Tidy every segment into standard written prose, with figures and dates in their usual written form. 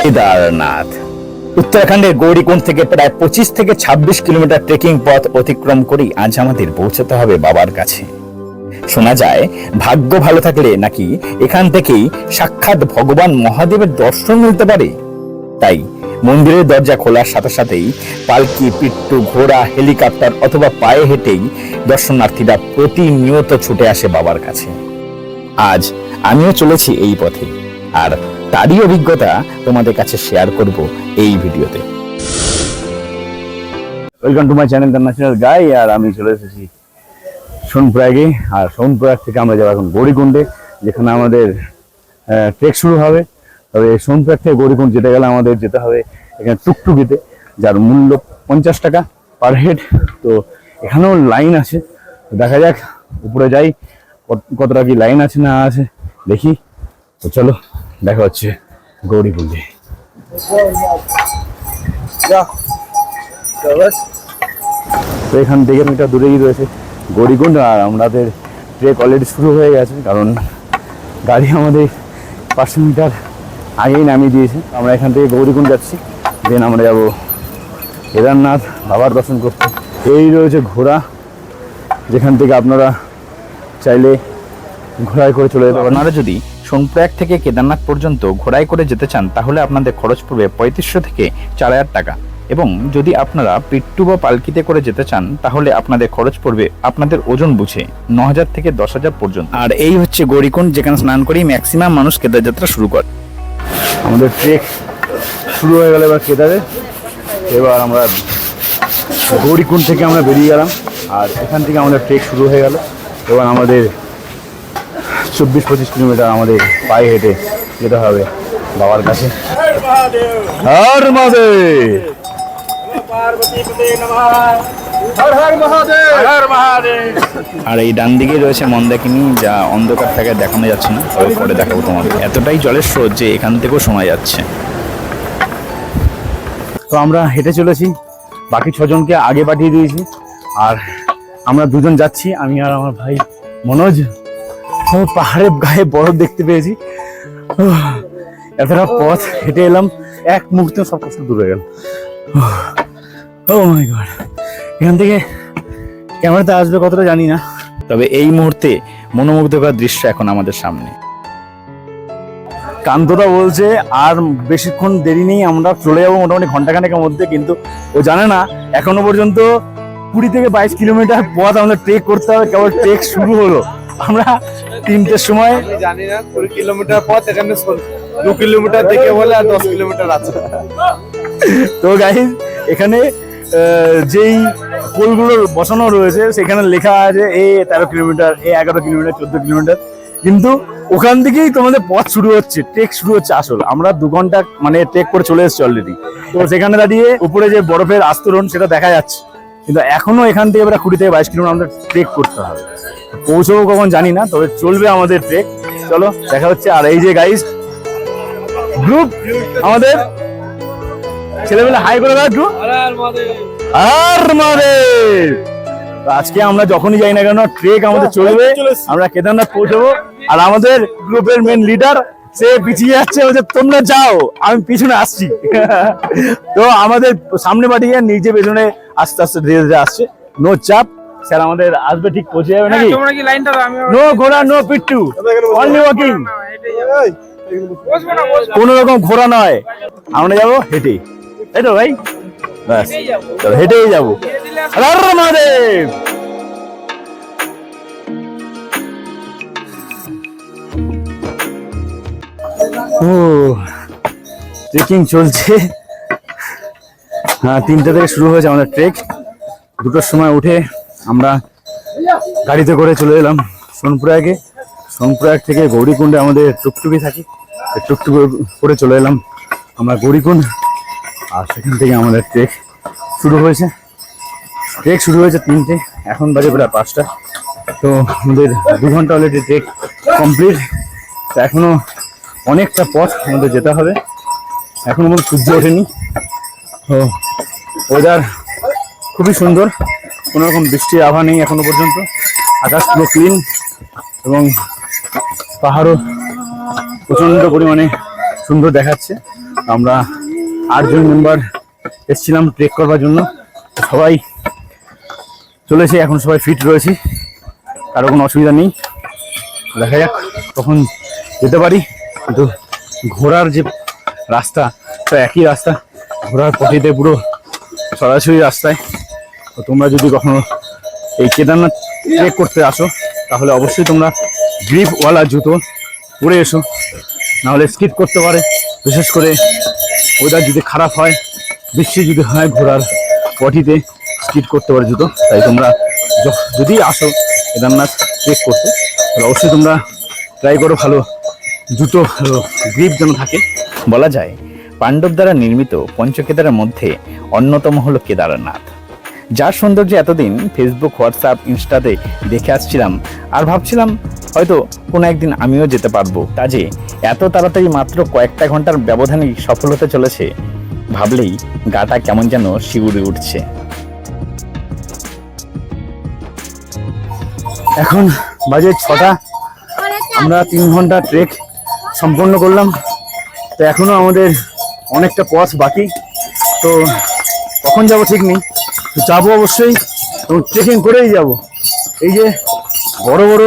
কেদারনাথ উত্তরাখণ্ডের গৌরীকুণ্ড থেকে প্রায় 25 থেকে 26 কিলোমিটার ট্রেকিং পথ অতিক্রম করেই আজ আমাদের পৌঁছতে হবে বাবার কাছে। শোনা যায় ভাগ্য ভালো থাকলে নাকি এখান থেকেই সাক্ষাৎ ভগবান মহাদেবের দর্শন মিলতে পারে। তাই মন্দিরের দরজা খোলার সাথে সাথেই পালকি, পিট্টু, ঘোড়া, হেলিকপ্টার অথবা পায়ে হেঁটেই দর্শনার্থীরা প্রতিনিয়ত ছুটে আসে বাবার কাছে। আজ আমিও চলেছি এই পথে, আর তারই অভিজ্ঞতা তোমাদের কাছে শেয়ার করব এই ভিডিওতে। Welcome to my channel the natural guy. আর আমি চলে এসেছি সোনপ্রয়াগে, আর সোনপ্রয়াগ থেকে আমরা যাবো এখন গৌরীকুণ্ডে, যেখানে আমাদের ট্রেক শুরু হবে। তবে সোনপ্রয়াগ থেকে গৌরীকুণ্ড যেতে গেলে আমাদের যেতে হবে এখানে টুকটুকিতে, যার মূল্য 50 টাকা পার হেড। তো এখানেও লাইন আছে, দেখা যাক উপরে যাই কতটা কি লাইন আছে না আছে দেখি। তো চলো দেখা হচ্ছে গৌরীকুণ্ডে। তো এখান থেকে মিটার দূরেই রয়েছে গৌরীকুণ্ড, আর আমাদের ট্রেক অলরেডি শুরু হয়ে গেছে, কারণ গাড়ি আমাদের 500 মিটার আগেই নামিয়ে দিয়েছে। আমরা এখান থেকে গৌরীকুণ্ড যাচ্ছি, দেন আমরা যাবো কেদারনাথ বাবার দর্শন করতে। এই রয়েছে ঘোড়া, যেখান থেকে আপনারা চাইলে ঘোড়ায় করে চলে যেতে পারেন। আপনারা যদি সোনপ্রয়াগ থেকে কেদারনাথ পর্যন্ত ঘোড়ায় করে যেতে চান তাহলে আপনাদের খরচ পড়বে 3500 থেকে 4000 টাকা, এবং যদি আপনারা পিট্টু বা পালকিতে করে যেতে চান তাহলে আপনাদের খরচ পড়বে আপনাদের ওজন বুঝে 9000 থেকে 10000 পর্যন্ত। আর এই হচ্ছে গৌরীকুণ্ড, যেখানে স্নান করেই ম্যাক্সিমাম মানুষ কেদার যাত্রা শুরু করে। আমাদের ট্রেক শুরু হয়ে গেল এবার কেদারে। এবার আমরা গৌরীকুণ্ড থেকে আমরা বেরিয়ে গেলাম, আর এখান থেকে আমাদের ট্রেক শুরু হয়ে গেল। এবার আমাদের 24-25 কিলোমিটার আমাদের পায়ে হেঁটে যেতে হবে বাবার কাছে। হর মহাদেব, আর এই ডান দিকে রয়েছে মন্দাকিনী, যা অন্ধকার থেকে দেখানো যাচ্ছে না, তবে পরে দেখাবো তোমাদের। এতটাই জলের স্রোত যে এখান থেকেও শোনা যাচ্ছে। তো আমরা হেঁটে চলেছি, বাকি 6 জনকে আগে পাঠিয়ে দিয়েছি, আর আমরা 2 জন যাচ্ছি, আমি আর আমার ভাই মনোজ। পাহাড়ের গায়ে বরফ দেখতে পেয়েছি, এতটা পথ হেঁটে এলাম, এক মুহূর্তে সব কষ্ট দূর হয়ে গেল। ও মাই গড, এখান থেকে ক্যামেরাতে আসবে কতটা জানি না, তবে এই মুহূর্তে মনোমুগ্ধকর দৃশ্য এখন আমাদের সামনে। কান্তদা বলছে আর বেশিক্ষণ দেরি নেই, আমরা চলে যাবো মোটামুটি ঘন্টাখানেকের মধ্যে, কিন্তু ও জানে না এখনো পর্যন্ত 20 থেকে 22 কিলোমিটার পথ আমাদের ট্রেক করতে হবে, কেবল ট্রেক শুরু হলো। আমরা 3টের সময় জানি না 20 কিলোমিটার পথ, এখানে 2 কিলোমিটার থেকে বলে আর 10 কিলোমিটার আছে। তো গাইস, এখানে যেই পোলগুলো বসানো রয়েছে সেখানে লেখা আছে এ 13 কিলোমিটার, এ 11 কিলোমিটার, 14 কিলোমিটার, কিন্তু ওখান থেকেই তোমাদের পথ শুরু হচ্ছে, ট্রেক শুরু হচ্ছে আসল। আমরা 2 ঘন্টা মানে ট্রেক করে চলে এসেছি অলরেডি। তো সেখানে দাঁড়িয়ে উপরে যে বরফের আস্তরণ সেটা দেখা যাচ্ছে, কিন্তু এখনো এখান থেকে প্রায় 20 থেকে 22 কিলোমিটার আমাদের ট্রেক করতে হবে। পৌঁছবো কখন জানি না, তবে চলবে আমাদের ট্রেক। চলো দেখা হচ্ছে। আর এই যে গাইস গ্রুপ, আমাদের ছেলেবেলা হাই করে দাও একটু। আর মহাদেব, আজকে আমরা যখনই যাই না কেন ট্রেক আমাদের চলবে, আমরা কেদারনাথ পৌঁছবো। আর আমাদের গ্রুপের মেন লিডার সে পিছিয়ে যাচ্ছে, বলছে তোমরা যাও, আমি পিছনে আসছি। তো আমাদের সামনে পাঠিয়ে নিজে পেছনে আস্তে আস্তে ধীরে ধীরে আসছে, নো চাপ, স্যার আমাদের আসবে, ঠিক পৌঁছে যাবে নাকি? নো ঘোড়া, নো পিট্টু, অনলি ওয়াকিং, কোন রকম ঘোড়া নয়, আমরা যাবো হেঁটে, তাই তো ভাই? ব্যাস হেঁটেই যাবো। মহাদেব, ও ট্রেকিং চলছে। হ্যাঁ, 3টে থেকে শুরু হয়েছে আমাদের ট্রেক। 2টোর সময় উঠে আমরা গাড়িতে করে চলে এলাম সোনপ্রয়াগে। সোনপ্রয়াগ থেকে গৌরীকুণ্ডে আমাদের টুকটুকি থাকি, টুকটুকি করে চলে এলাম আমরা গৌরীকুণ্ড। আর সেখান থেকে আমাদের ট্রেক শুরু হয়েছে। ট্রেক শুরু হয়েছে 3টে, এখন বাজে প্রায় 5টা। তো আমাদের 2 ঘন্টা অলরেডি ট্রেক কমপ্লিট। তো এখনো অনেকটা পথ আমাদের যেতে হবে, এখনো সূর্য ওঠেনি। তো ওয়েদার খুবই সুন্দর, কোনো রকম বৃষ্টির আভা নেই এখনো পর্যন্ত। আকাশ পুরো ক্লিন এবং পাহাড়ও প্রচণ্ড পরিমাণে সুন্দর দেখাচ্ছে। আমরা 8 জন মেম্বার এসেছিলাম ট্রেক করবার জন্য, সবাই চলেছে, এখন সবাই ফিট রয়েছি, কারো কোনো অসুবিধা নেই। দেখা যাক কখন যেতে পারি। কিন্তু ঘোরার যে রাস্তা, তো একই রাস্তা, ঘোরার পথেতে পুরো সরাসরি রাস্তায়। তো তোমরা যদি কখনো এই কেদারনাথ ট্রেক করতে আসো তাহলে অবশ্যই তোমরা গ্রিপওয়ালা জুতো পরে এসো, নাহলে স্কিপ করতে পারে। বিশেষ করে ওয়েদার যদি খারাপ হয়, বৃষ্টি যদি হয়, ঘোরার পথিতে স্কিপ করতে পারে জুতো। তাই তোমরা যদি আসো কেদারনাথ ট্রেক করতে তাহলে অবশ্যই তোমরা ট্রাই করো ভালো জুতো, ভালো গ্রিপ যেন থাকে। বলা যায় পাণ্ডব দ্বারা নির্মিত পঞ্চকেদারের মধ্যে অন্যতম হলো কেদারনাথ, যার সৌন্দর্য এতদিন ফেসবুক, হোয়াটসঅ্যাপ, ইনস্টাতে দেখে আসছিলাম আর ভাবছিলাম হয়তো কোনো একদিন আমিও যেতে পারবো। কাজে এত তাড়াতাড়ি মাত্র কয়েকটা ঘন্টার ব্যবধানেই সফল হতে চলেছে, ভাবলেই গাটা কেমন যেন শিউরে উঠছে। এখন বাজে 6টা, আমরা 3 ঘন্টা ট্রেক সম্পন্ন করলাম। তো এখনো আমাদের অনেকটা পথ বাকি, তো কখন যাব ঠিক নেই, তো যাবো অবশ্যই এবং ট্রেকিং করেই যাব। এই যে বড় বড়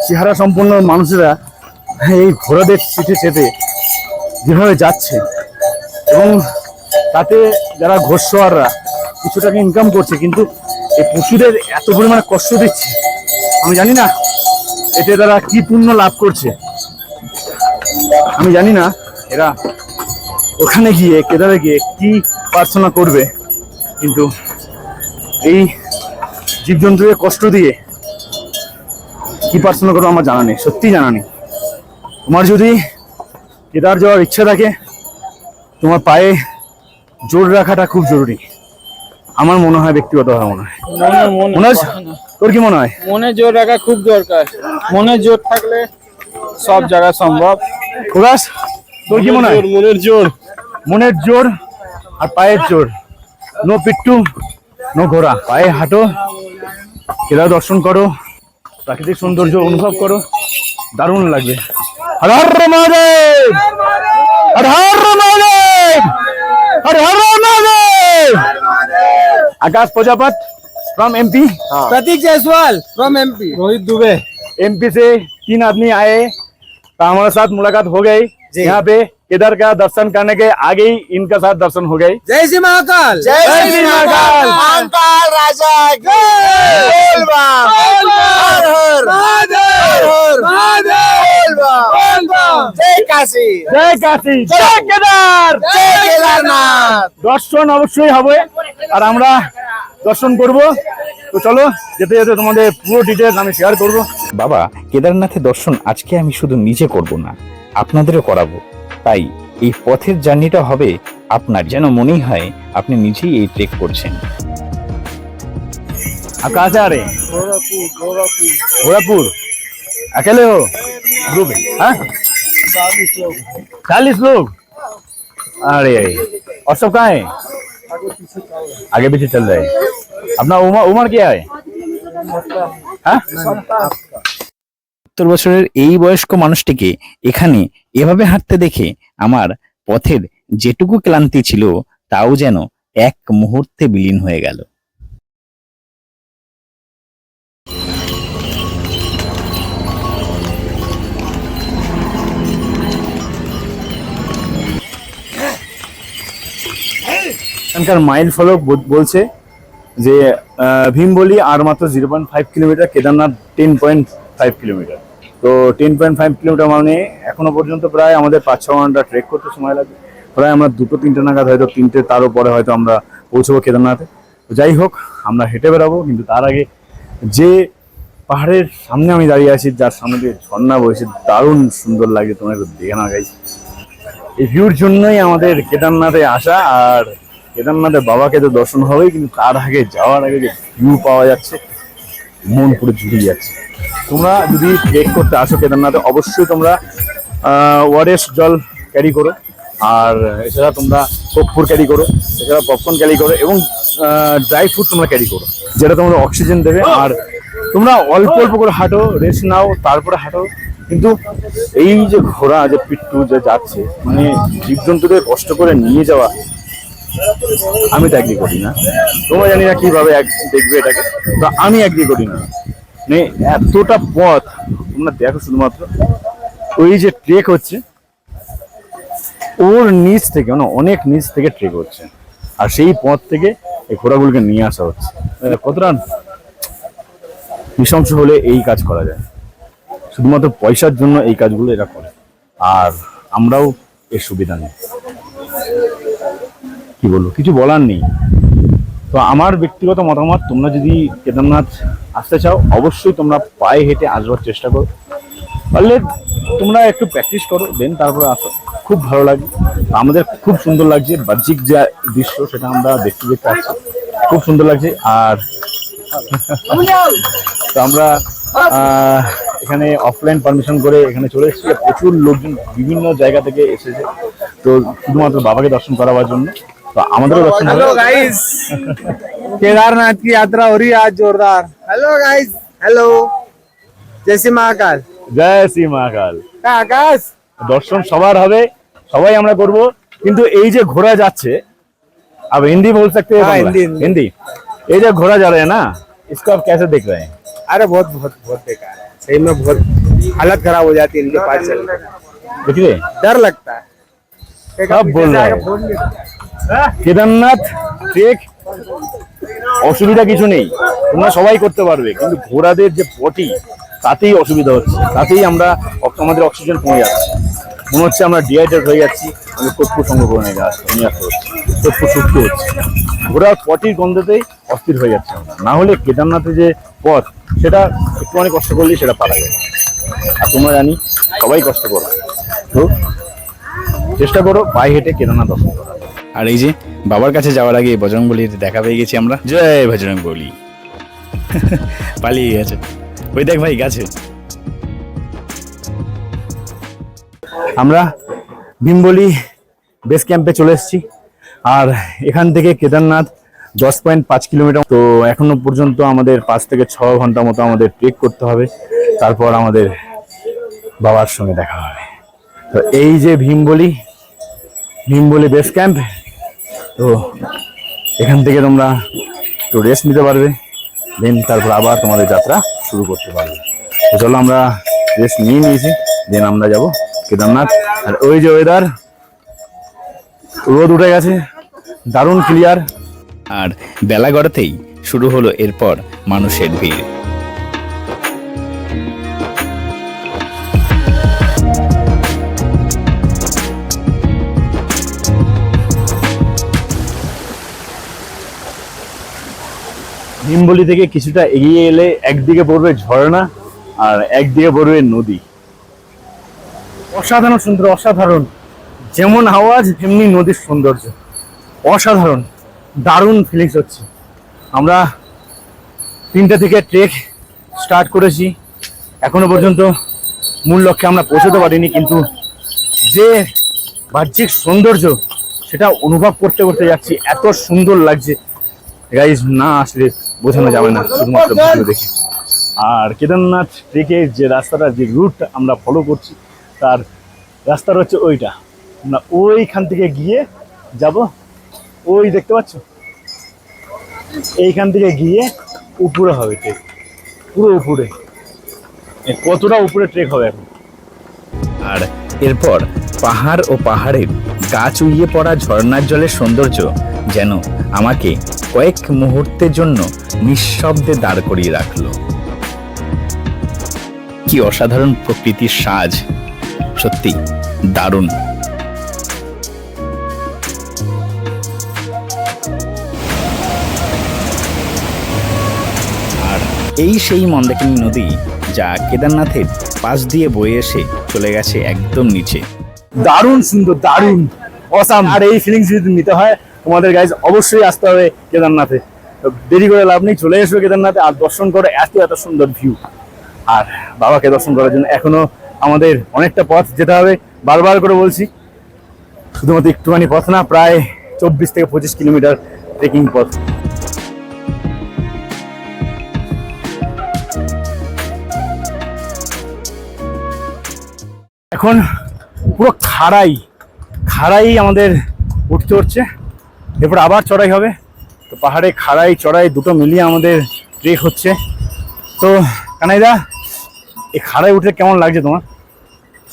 চেহারা সম্পন্ন মানুষেরা এই ঘোড়াদের পিঠে চেপে যেভাবে যাচ্ছে এবং তাতে যারা ঘোড়সওয়াররা কিছু টাকা ইনকাম করছে, কিন্তু এই পশুদের এত পরিমাণে কষ্ট দিচ্ছে, আমি জানি না এতে তারা কি পুণ্য লাভ করছে। আমি জানি না এরা ওখানে গিয়ে কেদারে গিয়ে কি প্রার্থনা করবে, কিন্তু এই জীবজন্তুকে কষ্ট দিয়ে কি প্রার্থনা করবো আমার জানা নেই, সত্যি জানা নেই। তোমার যদি কেদার যাওয়ার ইচ্ছা থাকে, তোমার পায়ে জোর রাখাটা খুব জরুরি, আমার মনে হয়, ব্যক্তিগতভাবে মনে হয়। মনে হয়, তোর কি মনে হয়? মনে জোর রাখা খুব দরকার, মনে জোর থাকলে সব জায়গা সম্ভব। প্রকাশ, তোর কি মনে হয়? মনের জোর, মনের জোর আর পায়ের জোর, নো পিট্টু নো ঘোড়া। পায়ে হাঁটো, কেদার দর্শন করো, প্রাকৃতিক সৌন্দর্য অনুভব করো, দারুণ লাগবে। হর হর মহাদেব, হর হর মহাদেব, হর হর Mahadev. Akash Prajapat from MP, Pratik Jaiswal from MP, Rohit Dubey MP से 3 आदमी आए, तो हमारे साथ मुलाकात हो गई। यहाँ पे केदार का दर्शन करने के आगे ही इनका साथ दर्शन हो गई। जय श्री महाकाल, जय श्री महाकाल। महाकाल राजा की बोल बम, हर हर महादेव, महादेव बोल बम, जय काशी, जय काशी, जय केदार, जय केदारनाथ। দর্শন অবশ্যই হবে আর আমরা দর্শন করব। তো চলো, যেতে যেতে তোমাদের পুরো ডিটেইলস আমি শেয়ার করব। বাবা, কেদারনাথের দর্শন আজকে আমি শুধু নিজে করব না, আপনাদেরও করাবো। তাই এই পথের জার্নিটা হবে আপনার, যেন মনেই হয় আপনি নিজেই এই ট্রেক করছেন। आप कहाँ से आ रहे हैं? गोरखपुर। अकेले हो? ग्रुप है? हाँ? 40 लोग। अरे और सब कहाँ है? आगे पीछे चल रहे हैं। अपना उम्र क्या है? हाँ? 70 বছরের এই বয়স্ক মানুষটিকে এখানে এভাবে হাঁটতে দেখে আমার পথের যেটুকু ক্লান্তি ছিল তাও যেন এক মুহূর্তে বিলীন হয়ে গেল। এখানকার মাইল ফলক বলছে যে ভীমবলি আর মাত্র 0.5 কিলোমিটার, কেদারনাথ 10.5 কিলোমিটার। তো 10.5 কিলোমিটার মানে এখনো পর্যন্ত প্রায় আমাদের 5-6 ঘন্টা ট্রেক করতে সময় লাগবে। প্রায় আমরা 2-3টে নাগাদ, হয়তো 3টে, তারও পরে হয়তো আমরা পৌঁছবো কেদারনাথে। তো যাই হোক, আমরা হেঁটে বেরাবো, কিন্তু তার আগে যে পাহাড়ের সামনে আমি দাঁড়িয়ে আছি, যার সামনে দিয়ে ঝর্ণা বইছে, দারুণ সুন্দর লাগে, তোমরা একটু দেখে না গাইস। এই ভিউর জন্যই আমাদের কেদারনাথে আসা। আর কেদারনাথের বাবাকে তো দর্শন হবেই, কিন্তু তার আগে, যাওয়ার আগে যে ভিউ পাওয়া যাচ্ছে, মন পুরো জুড়িয়ে যাচ্ছে। তোমরা যদি ট্রেক করতে আসো কেদারনাথে, অবশ্যই তোমরা ওআরএস জল ক্যারি করো, আর এছাড়া তোমরা কর্পূর ক্যারি করো, এছাড়া পপকর্ন ক্যারি করো, এবং ড্রাই ফ্রুট তোমরা ক্যারি করো, যেটা তোমরা অক্সিজেন দেবে। আর তোমরা অল্প অল্প করে হাঁটো, রেস্ট নাও, তারপরে হাঁটো। কিন্তু এই যে ঘোড়া, যে পিট্টু যে যাচ্ছে, মানে জীবজন্তুদের কষ্ট করে নিয়ে যাওয়া, আমি তো এগ্রি করি না। তোমরা জানি না কিভাবে দেখবে এটাকে, তো আমি এগ্রি করি না। মানে এতটা পথ তোমরা দেখো, শুধুমাত্র ওই যে ট্রেক হচ্ছে ওর নিচ থেকে, না অনেক নিচ থেকে ট্রেক হচ্ছে, আর সেই পথ থেকে এই ঘোড়াগুলোকে নিয়ে আসা হচ্ছে। কতটা নৃশংস হলে এই কাজ করা যায়, শুধুমাত্র পয়সার জন্য এই কাজগুলো এরা করে, আর আমরাও এর সুবিধা নেই। কি বলবো, কিছু বলার নেই। তো আমার ব্যক্তিগত মতামত, তোমরা যদি কেদারনাথ আসতে চাও, অবশ্যই তোমরা পায়ে হেঁটে আসবার চেষ্টা করো। পারলে তোমরা একটু প্র্যাকটিস করো, দেন তারপরে আসো, খুব ভালো লাগে। আমাদের খুব সুন্দর লাগছে, বাহ্যিক যে দৃশ্য সেটা আমরা দেখতে দেখতে আসছি, খুব সুন্দর লাগছে। আর তো আমরা এখানে অফলাইন পারমিশন করে এখানে চলে এসেছি। প্রচুর লোকজন বিভিন্ন জায়গা থেকে এসেছে, তো শুধুমাত্র বাবাকে দর্শন করাবার জন্য। तो আমাদেরও দর্শন हेलो गाइस, केदारनाथ की यात्रा हो रही है आज जोरदार। हेलो गाइस, हेलो, जय श्री महाकाल। জয় শ্রী মহাকাল। आकाश দর্শন সবার হবে, সবাই আমরা করব। কিন্তু এই যে ঘোড়া যাচ্ছে, अब हिंदी बोल सकते हैं? हाँ, बांग्ला? हिंदी। हिंदी। ये जो घोड़ा जा रहे हैं ना, इसको आप कैसे देख रहे हैं? अरे बहुत बहुत बहुत बेकार है, सही में बहुत हालत खराब हो जाती है इनके पास चलने में। देखिए डर लगता है। सब बोल रहे हैं। কেদারনাথ ট্রেক অসুবিধা কিছু নেই, তোমরা সবাই করতে পারবে, কিন্তু ঘোড়াদের যে পটি, তাতেই অসুবিধা হচ্ছে, তাতেই আমাদের অক্সিজেন কমে যাচ্ছে, মনে হচ্ছে আমরা ডিহাইড্রেট হয়ে যাচ্ছি, আমাদের ফুসফুস সংগ্রহ করে নিয়ে আসতে হচ্ছে, ফুসফুস শুকিয়ে হচ্ছে, ঘোড়ার পটির গন্ধতেই অস্থির হয়ে যাচ্ছে আমরা। না হলে কেদারনাথে যে পথ, সেটা একটুখানি কষ্ট করলেই সেটা পারা যায়। আর তোমরা জানি সবাই কষ্ট করো, তো চেষ্টা করো পায়ে হেঁটে কেদারনাথ দর্শন করা। আর এই যে বাবার কাছে যাওয়ার আগে বজরংবলীর দেখা পেয়ে গেছি আমরা। জয় বজরংবলী। পালিয়ে গেছে, ওই দেখ ভাই গাছে। আমরা ভীমবলি বেস ক্যাম্পে চলে এসেছি, আর এখান থেকে কেদারনাথ 10.5 কিলোমিটার। তো এখনো পর্যন্ত আমাদের 5 থেকে 6 ঘন্টা মতো আমাদের ট্রেক করতে হবে, তারপর আমাদের বাবার সঙ্গে দেখা হবে। তো এই যে ভীমবলি বেস ক্যাম্প, তো এখান থেকে তোমরা একটু রেস্ট নিতে পারবে, দেন তারপর আবার তোমাদের যাত্রা শুরু করতে পারবে। তো চলো, আমরা রেস্ট নিয়েছি, দেন আমরা যাব কেদারনাথ। আর ওই যে ওয়েদার, রোদ উঠে গেছে, দারুণ ক্লিয়ার। আর বেলা গড়াতেই শুরু হলো এরপর মানুষের ভিড়। ভীমবলি থেকে কিছুটা এগিয়ে এলে একদিকে পড়বে ঝর্ণা, আর একদিকে পড়বে নদী। অসাধারণ সুন্দর, অসাধারণ, যেমন আওয়াজ তেমনি নদীর সৌন্দর্য, অসাধারণ, দারুণ ফিলিংস হচ্ছে। আমরা 3টা থেকে ট্রেক স্টার্ট করেছি, এখনো পর্যন্ত মূল লক্ষ্যে আমরা পৌঁছতে পারিনি, কিন্তু যে বাহ্যিক সৌন্দর্য সেটা অনুভব করতে করতে যাচ্ছি, এত সুন্দর লাগছে গাইজ, না আসলে বোঝানো যাবে না, শুধুমাত্র ভিডিও দেখে। আর কেদারনাথ ট্রেকের যে রাস্তাটা, যে রুট আমরা ফলো করছি, তার রাস্তাটা হচ্ছে ওইটা। আমরা ওইখান থেকে গিয়ে যাব, ওই দেখতে পাচ্ছ, এইখান থেকে গিয়ে উপরে হবে ট্রেক, পুরো উপরে। কতটা উপরে ট্রেক হবে এখন। আর এরপর পাহাড় ও পাহাড়ের গা চুইয়ে পড়া ঝর্ণার জলের সৌন্দর্য যেন আমাকে কয়েক মুহূর্তের জন্য নিঃশব্দে দাঁড় করিয়ে রাখলো। কি অসাধারণ প্রকৃতির সাজ, সত্যি দারুণ। আর এই সেই মন্দাকিনী নদী, যা কেদারনাথের পাশ দিয়ে বয়ে এসে চলে গেছে একদম নিচে। দারুণ সুন্দর, দারুণ অসাম। আর এই ফিলিংস যদি নিতে হয় তোমাদের গাইজ, অবশ্যই আসতে হবে কেদারনাথে। তো দেরি করে লাভ নেই, চলে এসো কেদারনাথে আর দর্শন করো এত এত সুন্দর ভিউ। আর বাবাকে দর্শন করার জন্য এখনো আমাদের অনেকটা পথ যেতে হবে, বারবার করে বলছি, শুধুমাত্র একটুখানি পথ না, প্রায় 24 থেকে 25 কিলোমিটার ট্রেকিং পথ। এখন পুরো খাড়াই আমাদের উঠতে হচ্ছে, এরপর আবার চড়াই হবে। তো পাহাড়ে খাড়াই চড়াই দুটো মিলিয়ে আমাদের ট্রেক হচ্ছে। তো কানাইদা, এই খাড়াই উঠে কেমন লাগছে তোমার?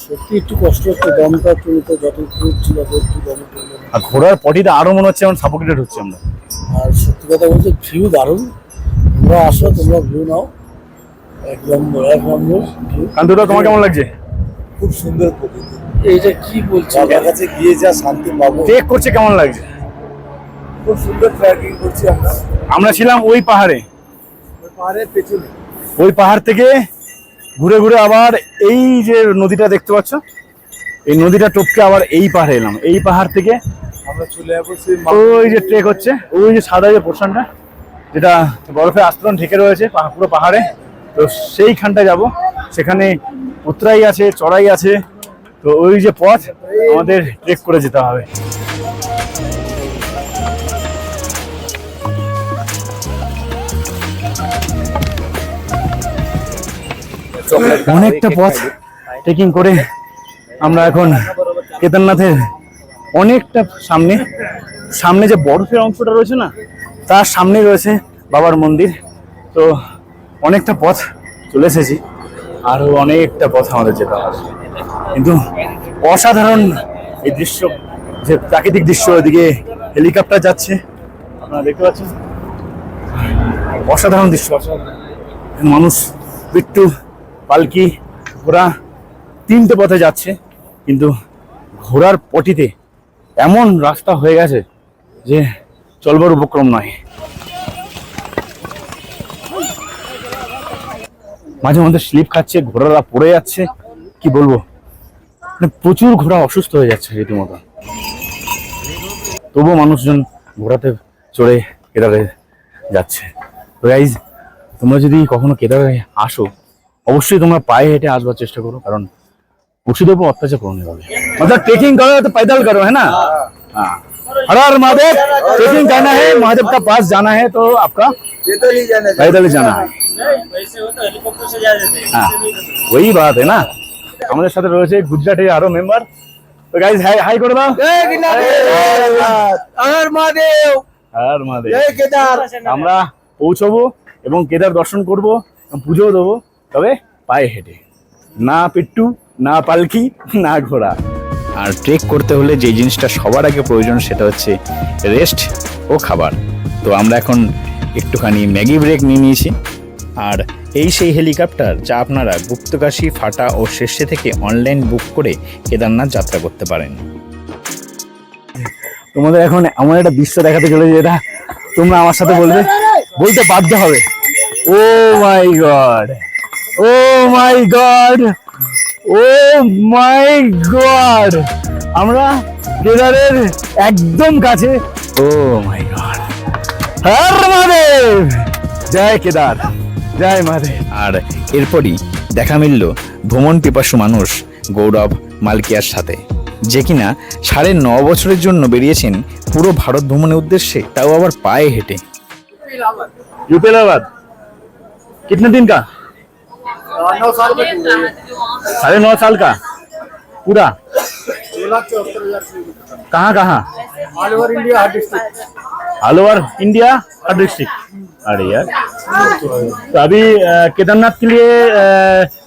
সত্যি একটু কষ্ট হচ্ছে, দমটা একটু নিতে, যত উঠছি তত একটু দম পেলে। আর ঘোড়ার পটিতে আরো মনে হচ্ছে এখন সাফোকেটেড হচ্ছে আমরা। আর সত্যি কথা বলতে ভিউ দারুণ, তোমরা আসো, তোমরা ভিউ নাও, একদম এক নম্বর ভিউ। কান্তদা, তোমার কেমন লাগছে? খুব সুন্দর প্রকৃতি, এইটা কি বলছি, বাবার কাছে গিয়ে যা শান্তি পাবো। ট্রেক করছে কেমন লাগছে? খুব সুন্দর ট্রেকিং করছি আমরা। আমরা ছিলাম ওই পাহাড়ে, ওই পাহাড়ের পেছনে। ওই পাহাড় থেকে ঘুরে ঘুরে আবার এই যে নদীটা দেখতে পাচ্ছ, এই নদীটা টপকে আবার এই পাহাড়ে এলাম। এই পাহাড় থেকে আমরা চলে যাবো সেই ওই যে ট্রেক হচ্ছে, ওই যে সাদা যে পোর্শনটা যেটা বরফে আস্তরণ ঢেকে রয়েছে পুরো পাহাড়ে, তো সেইখানটায় যাব। সেখানে উতরাই আছে, চড়াই আছে, তো ওই যে পথ আমাদের ট্রেক করে যেতে হবে। অনেকটা পথ ট্রেকিং করে আমরা এখন কেদারনাথের অনেকটা সামনে যে বরফের অংশটা রয়েছে না, তার সামনে রয়েছে বাবার মন্দির। তো অনেকটা পথ চলে এসেছি, আরো অনেকটা পথ আমাদের যেতে হবে। কিন্তু অসাধারণ এই দৃশ্য, যে প্রাকৃতিক দৃশ্য, ওইদিকে হেলিকপ্টার যাচ্ছে, আপনারা দেখতে পাচ্ছেন, অসাধারণ দৃশ্য। মানুষ, বিট্টু, পালকি, ঘোড়া, তিনটে পথে যাচ্ছে, কিন্তু ঘোড়ার পটিতে এমন রাস্তা হয়ে গেছে যে চলবার উপক্রম নয়। মাঝে মধ্যে স্লিপ খাচ্ছে, ঘোড়ারা পড়ে যাচ্ছে, কি বলবো, মানে প্রচুর ঘোড়া অসুস্থ হয়ে যাচ্ছে রীতিমতো। তবুও মানুষজন ঘোড়াতে চড়ে কেদারে যাচ্ছে। তো গাইজ, তোমরা যদি কখনো কেদারে আসো, অবশ্যই তোমরা পায়ে হেঁটে আসবার চেষ্টা করো, কারণ পশুদের উপর অত্যাচার করতে হবে। मतलब ट्रेकिंग करो तो पैदल करो, है ना? हाँ, हर हर महादेव। ट्रेकिंग करना है, महादेव का पास जाना है, तो आपका पैदल ही जाना है। हाँ, वही बात है ना। আমাদের সাথে রয়েছে গুজরাটের আরো মেম্বার। তো গাইজ, হাই করে দাও। হর মহাদেব, হর মহাদেব। জয় কেদার। আমরা পৌঁছবো এবং কেদার দর্শন করব, পুজো দেবো, তবে পায়ে হেঁটে, না পিট্টু, না পালকি, না ঘোড়া। আর ট্রেক করতে হলে যে জিনিসটা সবার আগে প্রয়োজন সেটা হচ্ছে রেস্ট ও খাবার। তো আমরা এখন একটুখানি ম্যাগি ব্রেক নিয়ে নিয়েছি। আর এই সেই হেলিকপ্টার যা আপনারা গুপ্তকাশী, ফাটা ও শেষে থেকে অনলাইন বুক করে কেদারনাথ যাত্রা করতে পারেন। তোমাদের এখন এমন একটা দৃশ্য দেখাতে চলেছে যেটা তোমরা আমার সাথে বলতে বাধ্য হবে। ও মাই গড, ও মাই গড, ও মাই গড, আমরা কেদারের একদম কাছে। ও মাই গড, হর মহাদেব, জয় কেদার, জয় মহাদেব। আর এরপরই দেখা মিলল ভ্রমণ পিপাসু মানুষ গৌরব মালকিয়ার সাথে, যে কিনা 9.5 বছরের জন্য বেরিয়েছেন পুরো ভারত ভ্রমণের উদ্দেশ্যে, তাও আবার পায়ে হেঁটে। यूपी इलाहाबाद कितने दिन का? 9 साल का। 9.5 साल का पूरा। 2,74,000 कहाँ कहाँ? ऑल ओवर इंडिया, हर डिस्ट्रिक्ट। ऑल ओवर इंडिया, हर डिस्ट्रिक्ट। अरे यार, तो अभी केदारनाथ के लिए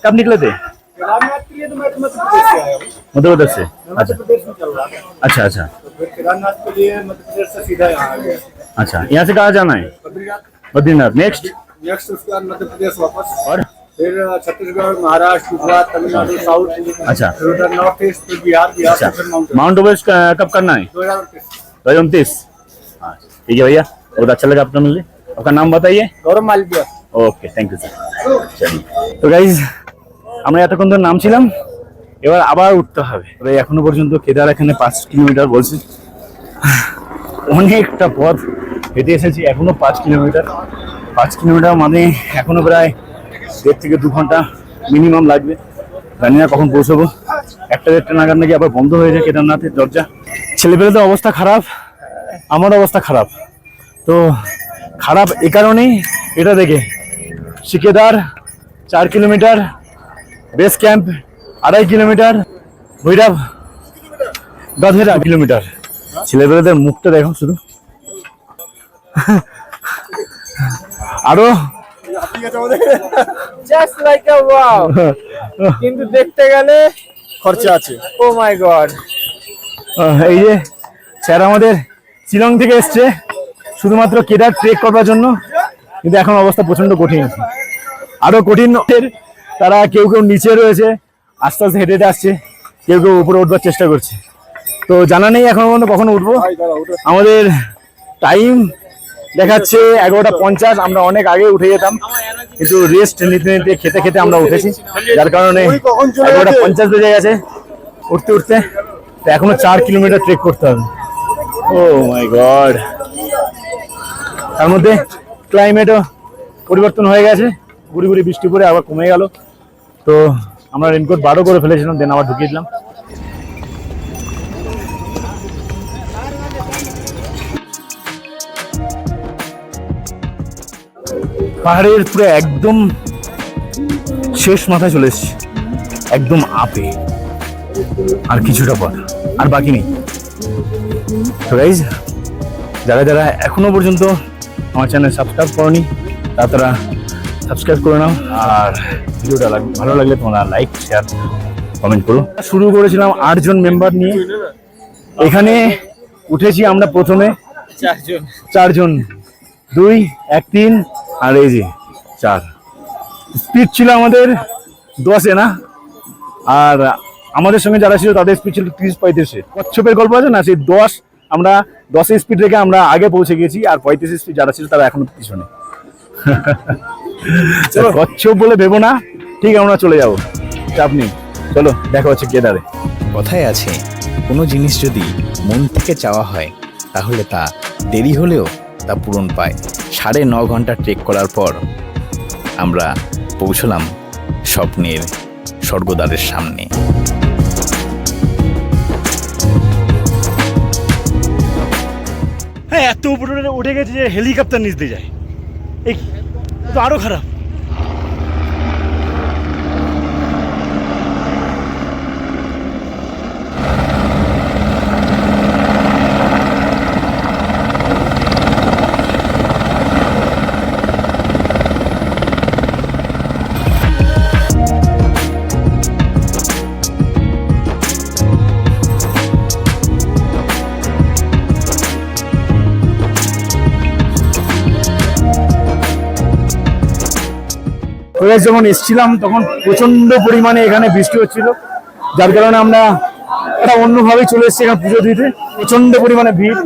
कब निकले थे? केदारनाथ के लिए तो मैं मध्य प्रदेश से आया हूँ। मध्य प्रदेश से? मैं मध्य प्रदेश में चल रहा था, अच्छा अच्छा तो फिर केदारनाथ के लिए मध्य प्रदेश से सीधा यहाँ आ गया। अच्छा, यहाँ से कहाँ जाना है? बद्रीनाथ, बद्रीनाथ। नेक्स्ट? नेक्स्ट उसके बाद मध्य प्रदेश वापस, और फिर छत्तीसगढ़, महाराष्ट्र, गुजरात, तमिलनाडु, साउथ, अच्छा। फिर उधर नॉर्थ ईस्ट, फिर बिहार, बिहार से अच्छा, फिर माउंटेन। माउंट एवरेस्ट कब करना है? 2029। 2029। हाँ, ठीक है भैया, बहुत अच्छा लगा आपने मिले। आपका नाम बताइए। गौरव मालविया। ওকে, থ্যাংক ইউ স্যার। চলি। তো গাইজ, আমরা এতক্ষণ ধরে নামছিলাম, এবার আবার উঠতে হবে। তবে এখনো পর্যন্ত কেদার এখানে 5 কিলোমিটার বলছে, অনেকটা পথ হেঁটে এসেছি, এখনো 5 কিলোমিটার। 5 কিলোমিটার মানে এখনো প্রায় 1.5 থেকে 2 ঘন্টা মিনিমাম লাগবে। জানি না কখন পৌঁছবো। 1টা নাগাদ নাকি আবার বন্ধ হয়ে যায় কেদারনাথের দরজা। ছেলেপেলেদের অবস্থা খারাপ, আমার অবস্থা খারাপ। তো খারাপ এ কারণেই, এটা দেখে শিকেদার 4 কিলোমিটার, বেস ক্যাম্প 2.5 কিলোমিটার, ওইটা 10 কিলোমিটার। ছেলেবেলাদের মুখটা দেখো শুধু। আরো জাস্ট লাইক আ ওয়াও, কিন্তু দেখতে গেলে খরচা আছে। ও মাই গড। এই যে স্যার আমাদের শিলং থেকে এসছে শুধুমাত্র কেদার ট্রেক করবার জন্য, কিন্তু এখন অবস্থা প্রচন্ড কঠিন, আরো কঠিন। তারা কেউ কেউ নিচে রয়েছে, আস্তে আস্তে হেঁটে হেঁটে আসছে, কেউ কেউ উপরে উঠবার চেষ্টা করছে। তো জানা নেই এখনো পর্যন্ত কখন উঠবো। আমাদের টাইম দেখাচ্ছে 11:50। আমরা অনেক আগে উঠে যেতাম, কিন্তু রেস্ট নিতে নিতে খেতে খেতে আমরা উঠেছি, যার কারণে 11:50 বেজে গেছে উঠতে উঠতে। তো এখনো 4 কিলোমিটার ট্রেক করতে হবে। ও মাই গড। তার মধ্যে ক্লাইমেটও পরিবর্তন হয়ে গেছে, গুড়ি গুড়ি বৃষ্টি পড়ে আবার কমে গেল। তো আমরা রেনকোট বারো করে ফেলেছিলাম, দেন আবার ঢুকিয়ে দিলাম। পাহাড়ের পুরো একদম শেষ মাথায় চলে এসেছি, একদম আপে, আর কিছুটা পথ, আর বাকি নেই। তো গাইজ, যারা যারা এখনো পর্যন্ত আমার চ্যানেল সাবস্ক্রাইব করনি তারা সাবস্ক্রাইব করে নাও, আর ভিডিওটা ভালো লাগলে তোমরা লাইক শেয়ার কমেন্ট করো। শুরু করেছিলাম 8 জন মেম্বার নিয়ে, এখানে উঠেছি আমরা প্রথমে 4 জন, 2, 1, 3 আর এই যে 4। স্পিড ছিল আমাদের 10-এ না, আর আমাদের সঙ্গে যারা ছিল তাদের স্পিড ছিল 30-35-এ। কচ্ছপের গল্প আছে না, সেই 10 আমরা 10-এ স্পিড রেখে আমরা আগে পৌঁছে গেছি, আর 35 স্পিড যারা ছিল তারা এখনো পিছনে। কচ্ছপ বলে ভেবো না, ঠিক আমরা চলে যাবো, চাপ নেই। চলো দেখা হচ্ছে কেদারে। কথায় আছে, কোনো জিনিস যদি মন থেকে চাওয়া হয় তাহলে তা দেরি হলেও তা পূরণ পায়। 9.5 ঘন্টা ট্রেক করার পর আমরা পৌঁছলাম স্বপ্নের স্বর্গদ্বারের সামনে। হ্যাঁ, এত উপরে উঠে গেছে যে হেলিকপ্টার নিচ দিয়ে যায়, এই তো আরো খারাপ। যখন এসেছিলাম তখন প্রচন্ড পরিমাণে এখানে বৃষ্টি হচ্ছিল, যার কারণে আমরা এটা অন্যভাবে চলে এসেছি এখানে পুজো দিতে। প্রচন্ড পরিমাণে ভিড়।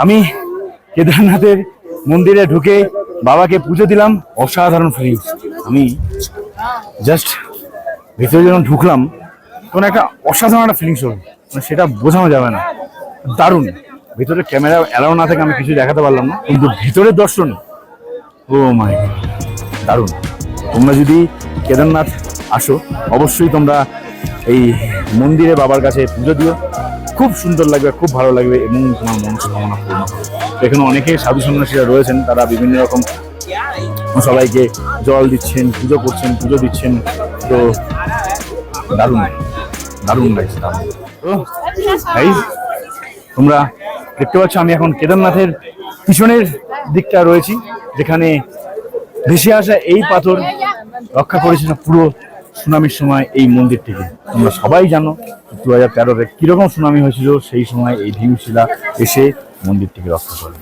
আমি কেদারনাথের মন্দিরে ঢুকে বাবাকে পুজো দিলাম, অসাধারণ ফিলিংস। আমি জাস্ট ভিতরে যখন ঢুকলাম তখন একটা অসাধারণ একটা ফিলিংস হলো, মানে সেটা বোঝানো যাবে না, দারুণ। ভিতরে ক্যামেরা অ্যালাউ না থেকে আমি কিছু দেখাতে পারলাম না, কিন্তু ভিতরের দর্শন, ও মাই গড, দারুণ। তোমরা যদি কেদারনাথ আসো অবশ্যই তোমরা এই মন্দিরে বাবার কাছে পুজো দিও, খুব সুন্দর লাগবে, খুব ভালো লাগবে এবং তোমার মনস্কামনা পূর্ণ হবে। এখানে অনেকে সাধু সন্ন্যাসীরা রয়েছেন, তারা বিভিন্ন রকম সবাইকে জল দিচ্ছেন, পুজো করছেন, পুজো দিচ্ছেন। তো দারুণ দারুণ লাগছে, দারুণ। তো তোমরা দেখতে পাচ্ছ আমি এখন কেদারনাথের পিছনের দিকটা রয়েছি, যেখানে ভেসে আসা এই পাথর রক্ষা করেছিল পুরো সুনামির সময় এই মন্দিরটিকে। তোমরা সবাই জানো 2013-তে কিরকম সুনামি হয়েছিল, সেই সময় এই ভীমশিলা এসে মন্দিরটিকে রক্ষা করে।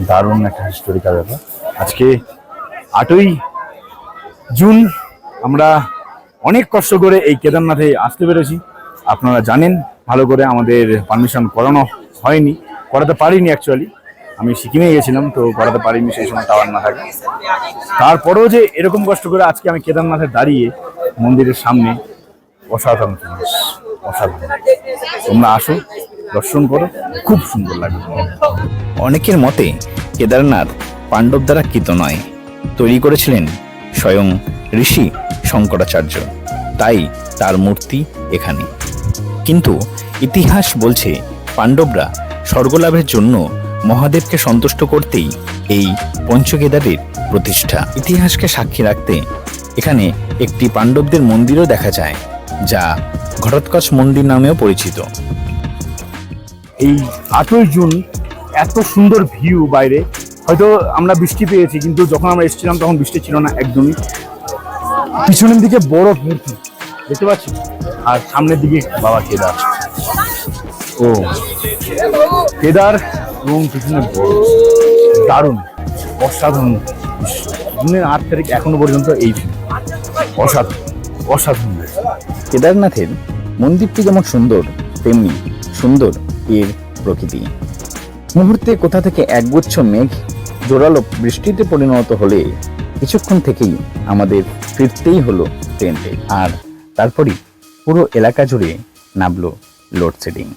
দারুণ একটা হিস্টোরিক্যাল ব্যাপার। আজকে 8ই জুন আমরা অনেক কষ্ট করে এই কেদারনাথে আসতে পেরেছি। আপনারা জানেন ভালো করে, আমাদের পারমিশন করানো হয়নি, করাতে পারিনি অ্যাকচুয়ালি। আমি সিকিমে গেছিলাম, তো করাতে পারিনি, সেই সময় টাওয়ার না থাকে। তারপরেও যে এরকম কষ্ট করে আজকে আমি কেদারনাথে দাঁড়িয়ে মন্দিরের সামনে, অসাধারণ জিনিস, অসাধারণ। তোমরা আসো, দর্শন করো, খুব সুন্দর লাগবে। অনেকের মতে কেদারনাথ পাণ্ডব দ্বারা কৃত নয়, তৈরি করেছিলেন স্বয়ং ঋষি শঙ্করাচার্য, তাই তার মূর্তি এখানে। কিন্তু ইতিহাস বলছে পাণ্ডবরা স্বর্গলাভের জন্য মহাদেবকে সন্তুষ্ট করতেই এই পঞ্চকেদারের প্রতিষ্ঠা। ইতিহাসকে সাক্ষী রাখতে এখানে একটি পাণ্ডবদের মন্দিরও দেখা যায়, যা ঘটোৎকচ মন্দির নামেও পরিচিত। এই 8ই জুন এত সুন্দর ভিউ বাইরে, হয়তো আমরা বৃষ্টি পেয়েছি, কিন্তু যখন আমরা এসেছিলাম তখন বৃষ্টি ছিল না একদমই। পিছনের দিকে বরফ ভর্তি দেখতে পাচ্ছি, আর সামনের দিকে বাবা কেদার। ও কেদার এবং পিছনে বরফ, দারুণ, অসাধারণ দৃশ্য। জুনের 8 তারিখ এখনো পর্যন্ত এই অসাধারণ অসাধারণ। কেদারনাথের মন্দিরটি যেমন সুন্দর, তেমনি সুন্দর এর প্রকৃতি। মুহূর্তে কোথা থেকে একগুচ্ছ মেঘ জোরালো বৃষ্টিতে পরিণত হলে কিছুক্ষণ থেকেই আমাদের ফিরতেই হলো ট্রেনতে, আর তারপরই পুরো এলাকা জুড়ে নামলো লোডশেডিং।